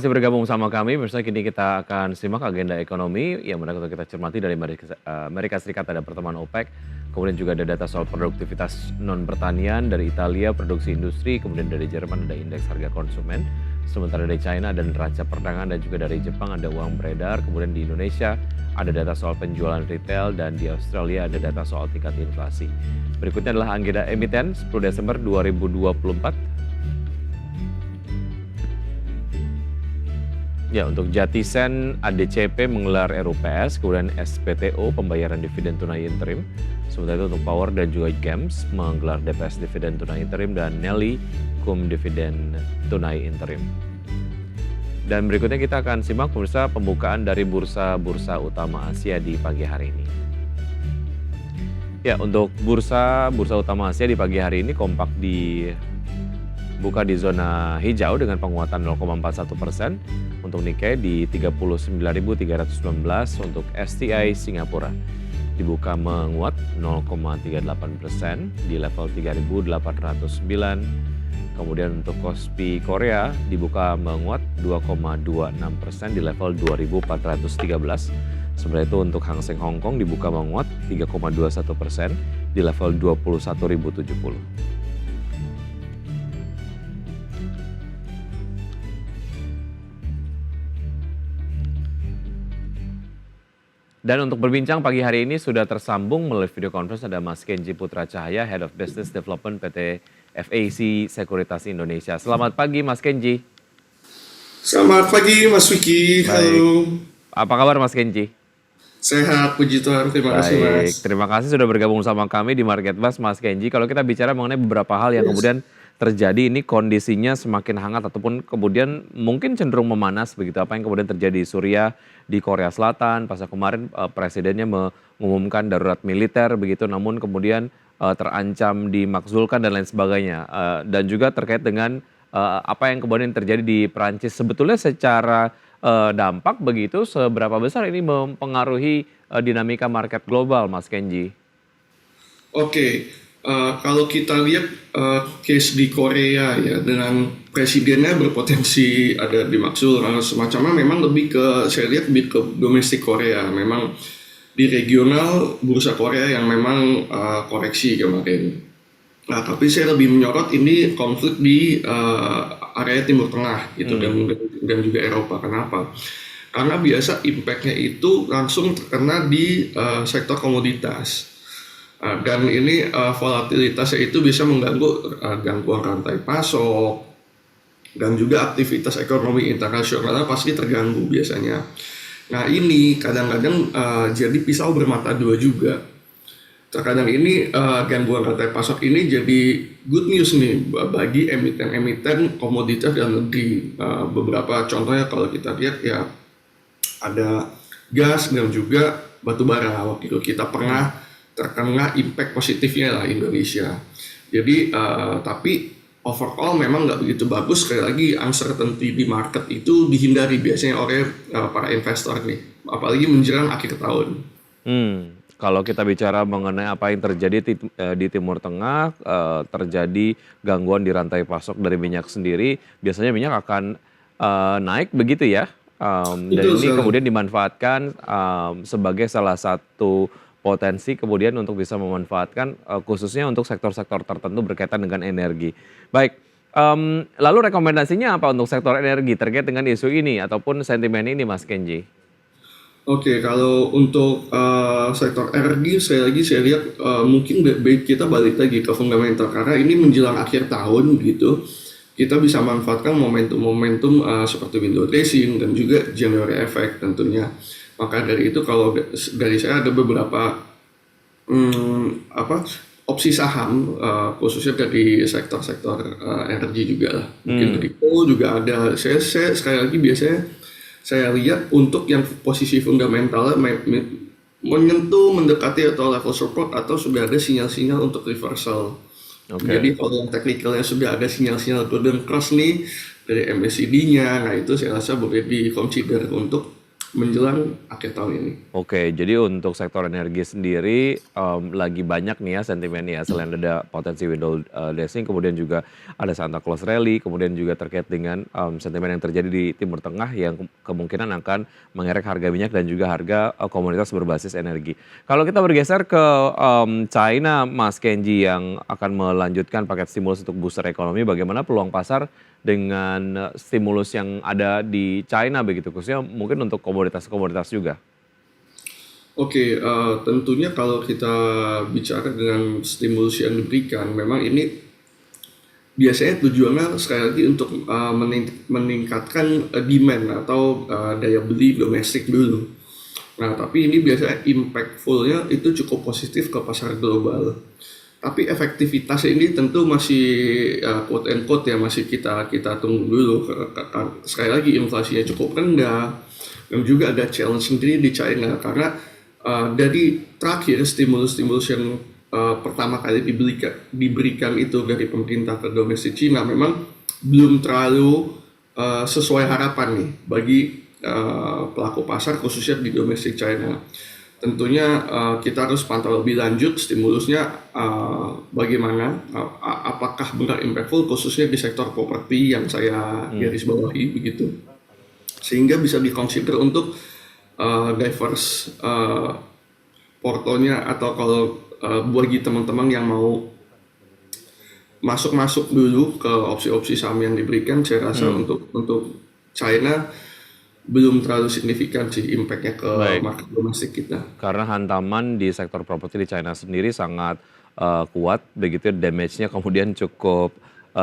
masih bergabung sama kami, pemirsa kini kita akan simak agenda ekonomi yang menarik untuk kita cermati dari Amerika Serikat ada pertemuan OPEC, kemudian juga ada data soal produktivitas non pertanian dari Italia, produksi industri, kemudian dari Jerman ada indeks harga konsumen, sementara dari China ada neraca perdagangan dan juga dari Jepang ada uang beredar, kemudian di Indonesia ada data soal penjualan retail dan di Australia ada data soal tingkat inflasi. Berikutnya adalah agenda emiten 10 Desember 2024. Ya, untuk Jatisen ADCP menggelar RUPS, kemudian SPTO pembayaran dividen tunai interim. Sementara itu untuk Power dan juga GEMS menggelar DPS dividen tunai interim dan Nelly cum dividen tunai interim. Dan berikutnya kita akan simak pemirsa pembukaan dari bursa-bursa utama Asia di pagi hari ini. Ya, untuk bursa utama Asia di pagi hari ini kompak buka di zona hijau dengan penguatan 0,41%. Untuk Nikkei di 39.319, untuk STI Singapura dibuka menguat 0,38% di level 3.809. Kemudian untuk Kospi Korea dibuka menguat 2,26% di level 2.413. Sementara itu untuk Hang Seng Hong Kong dibuka menguat 3,21% di level 21.070. Dan untuk berbincang pagi hari ini sudah tersambung melalui video conference ada Mas Kenji Putra Cahaya, Head of Business Development PT FAC Sekuritas Indonesia. Selamat pagi Mas Kenji. Selamat pagi Mas Wiki, halo. Apa kabar Mas Kenji? Sehat, puji Tuhan, terima kasih Mas. Terima kasih sudah bergabung sama kami di Market Buzz Mas Kenji. Kalau kita bicara mengenai beberapa hal yang kemudian terjadi ini kondisinya semakin hangat ataupun kemudian mungkin cenderung memanas begitu. Apa yang kemudian terjadi di Suriah, di Korea Selatan, pasca kemarin presidennya mengumumkan darurat militer begitu, namun kemudian terancam dimakzulkan dan lain sebagainya. Dan juga terkait dengan apa yang kemudian terjadi di Perancis. Sebetulnya secara dampak begitu, seberapa besar ini mempengaruhi dinamika market global Mas Kenji? Oke, kalau kita lihat case di Korea ya, dengan presidennya berpotensi ada dimaksud semacamnya, memang lebih ke, saya lihat lebih ke domestik Korea. Memang di regional bursa Korea yang memang koreksi kemarin. Nah, tapi saya lebih menyorot ini konflik di area Timur Tengah gitu dan juga Eropa. Kenapa? Karena biasa impact-nya itu langsung terkena di sektor komoditas. Dan ini volatilitasnya itu bisa mengganggu gangguan rantai pasok dan juga aktivitas ekonomi internasionalnya pasti terganggu biasanya. Nah ini kadang-kadang jadi pisau bermata dua juga. Terkadang ini gangguan rantai pasok ini jadi good news nih bagi emiten-emiten komoditas dalam negeri. Beberapa contohnya kalau kita lihat ya ada gas dan juga batu bara. Waktu itu kita pernah terkena impact positifnya lah Indonesia. Jadi tapi overall memang nggak begitu bagus. Sekali lagi uncertainty di market itu dihindari biasanya oleh para investor nih, apalagi menjelang akhir tahun. Kalau kita bicara mengenai apa yang terjadi di Timur Tengah, terjadi gangguan di rantai pasok dari minyak sendiri, biasanya minyak akan naik begitu ya. Dan ini kemudian dimanfaatkan sebagai salah satu potensi kemudian untuk bisa memanfaatkan khususnya untuk sektor-sektor tertentu berkaitan dengan energi. Baik, lalu rekomendasinya apa untuk sektor energi terkait dengan isu ini ataupun sentimen ini Mas Kenji? Oke, kalau untuk sektor energi saya lihat mungkin baik kita balik lagi ke fundamental karena ini menjelang akhir tahun gitu. Kita bisa manfaatkan momentum-momentum seperti window dressing dan juga January effect tentunya. Maka dari itu kalau dari saya ada beberapa opsi saham khususnya dari sektor-sektor energi juga lah. Mungkin dari juga ada. Saya sekali lagi biasanya saya lihat untuk yang posisi fundamentalnya menyentuh, mendekati atau level support atau sudah ada sinyal-sinyal untuk reversal. Jadi kalau yang teknikalnya sudah ada sinyal-sinyal golden cross nih dari MACD-nya, nah itu saya rasa boleh di consider untuk menjelang akhir tahun ini. Oke, jadi untuk sektor energi sendiri, lagi banyak nih ya sentimen ya, selain ada potensi window dressing, kemudian juga ada Santa Claus rally, kemudian juga terkait dengan, sentimen yang terjadi di Timur Tengah yang kemungkinan akan mengerek harga minyak dan juga harga, komoditas berbasis energi. Kalau kita bergeser ke, China, Mas Kenji, yang akan melanjutkan paket stimulus untuk booster ekonomi, bagaimana peluang pasar dengan, stimulus yang ada di China begitu, khususnya mungkin untuk komoditas-komoditas juga? Oke, tentunya kalau kita bicara dengan stimulus yang diberikan, memang ini biasanya tujuannya sekali lagi untuk meningkatkan demand atau daya beli domestik dulu. Nah, tapi ini biasanya impactful-nya itu cukup positif ke pasar global. Tapi efektivitas ini tentu masih quote and quote ya, masih kita kita tunggu dulu. Sekali lagi inflasinya cukup rendah dan juga ada challenge sendiri di China karena dari terakhir stimulus-stimulus yang pertama kali diberikan itu dari pemerintah ke domestik Cina memang belum terlalu sesuai harapan nih bagi pelaku pasar khususnya di domestik China. Tentunya kita harus pantau lebih lanjut stimulusnya bagaimana, apakah benar impactful khususnya di sektor properti yang saya garis bawahi begitu, sehingga bisa dikonsider untuk diverse portonya atau kalau bagi teman-teman yang mau masuk dulu ke opsi-opsi saham yang diberikan, saya rasa untuk China belum terlalu signifikan sih impact-nya ke Baik, market domestik kita. karena hantaman di sektor properti di China sendiri sangat, kuat begitu, damage-nya kemudian cukup,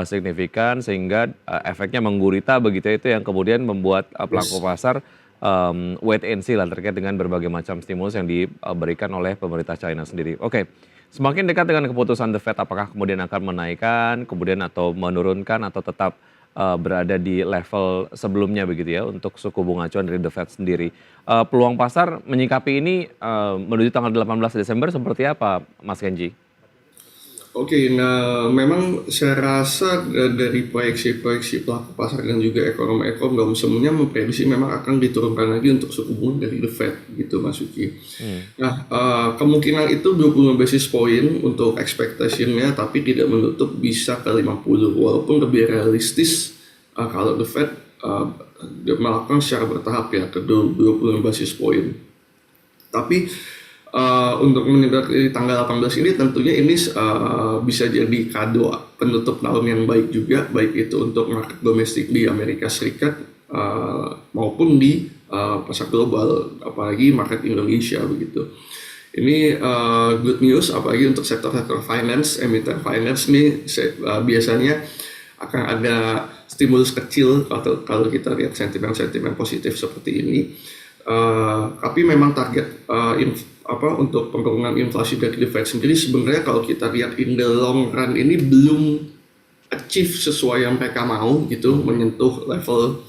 signifikan sehingga, efeknya menggurita begitu ya, itu yang kemudian membuat, pelaku Yes. pasar, wait and see lah terkait dengan berbagai macam stimulus yang diberikan oleh pemerintah China sendiri. Oke, semakin dekat dengan keputusan The Fed, apakah kemudian akan menaikkan, kemudian atau menurunkan atau tetap, berada di level sebelumnya begitu ya untuk suku bunga acuan dari The Fed sendiri. Peluang pasar menyikapi ini, menuju tanggal 18 Desember seperti apa, Mas Kenji? Oke, nah memang saya rasa dari proyeksi-proyeksi pelaku pasar dan juga ekonom-ekonom semuanya memprediksi memang akan diturunkan lagi untuk suku bunga dari The Fed gitu Mas Uki. Nah, kemungkinan itu 25 basis point untuk expectation-nya tapi tidak menutup bisa ke 50 walaupun lebih realistis kalau The Fed melakukan secara bertahap ya ke 25 basis point. Tapi untuk mendekati tanggal 18 ini tentunya ini bisa jadi kado penutup tahun yang baik juga, baik itu untuk market domestik di Amerika Serikat maupun di pasar global, apalagi market Indonesia begitu. Ini good news, apalagi untuk sektor-sektor finance, emiten finance nih biasanya akan ada stimulus kecil kalau kita lihat sentimen-sentimen positif seperti ini. Tapi memang target untuk penurunan inflasi dari The Fed sendiri sebenarnya kalau kita lihat in the long run ini belum achieve sesuai yang mereka mau gitu, menyentuh level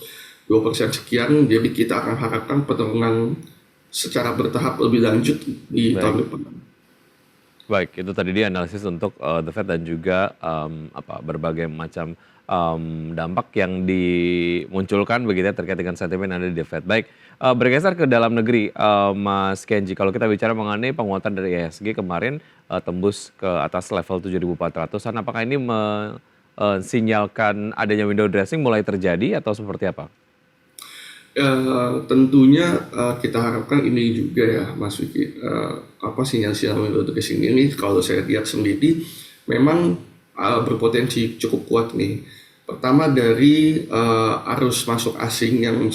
2% sekian, jadi kita akan harapkan penurunan secara bertahap lebih lanjut di tahun Baik. depan. Baik, itu tadi dia analisis untuk, The Fed dan juga, berbagai macam, dampak yang dimunculkan begitu ya terkait dengan sentimen yang ada di The Fed. Baik, bergeser ke dalam negeri, Mas Kenji, kalau kita bicara mengenai penguatan dari IHSG kemarin, tembus ke atas level 7.400-an, apakah ini sinyalkan adanya window dressing mulai terjadi atau seperti apa? Tentunya kita harapkan ini juga ya Mas Wiki, sinyal-sinyal window dressing ini kalau saya lihat sendiri memang berpotensi cukup kuat nih. Pertama dari arus masuk asing yang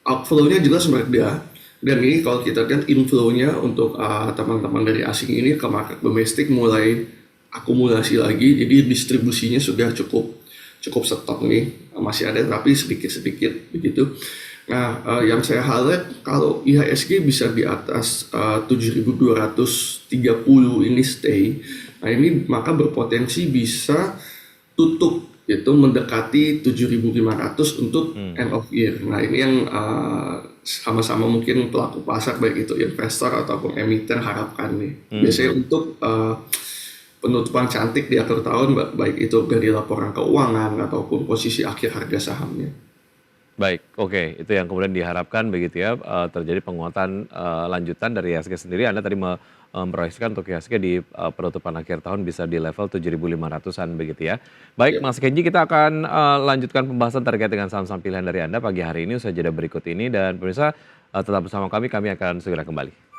outflow-nya jelas mereda, dan ini kalau kita lihat inflow-nya untuk teman-teman dari asing ini ke market domestik mulai akumulasi lagi, jadi distribusinya sudah cukup stok nih, masih ada tapi sedikit-sedikit begitu. Nah, yang saya highlight kalau IHSG bisa di atas 7.230 ini stay. Nah, ini maka berpotensi bisa tutup itu mendekati 7.500 untuk end of year. Nah, ini yang sama-sama mungkin pelaku pasar baik itu investor ataupun emiten harapkan nih. Biasanya untuk penutupan cantik di akhir tahun baik itu dari laporan keuangan ataupun posisi akhir harga sahamnya. Baik, oke. Itu yang kemudian diharapkan begitu ya, terjadi penguatan, lanjutan dari IHSG sendiri. Anda tadi memproyeksikan untuk IHSG di, penutupan akhir tahun bisa di level 7.500-an begitu ya. Baik Ya. Mas Kenji, kita akan, lanjutkan pembahasan terkait dengan saham-saham pilihan dari Anda pagi hari ini usai jeda berikut ini dan pemirsa, tetap bersama kami akan segera kembali.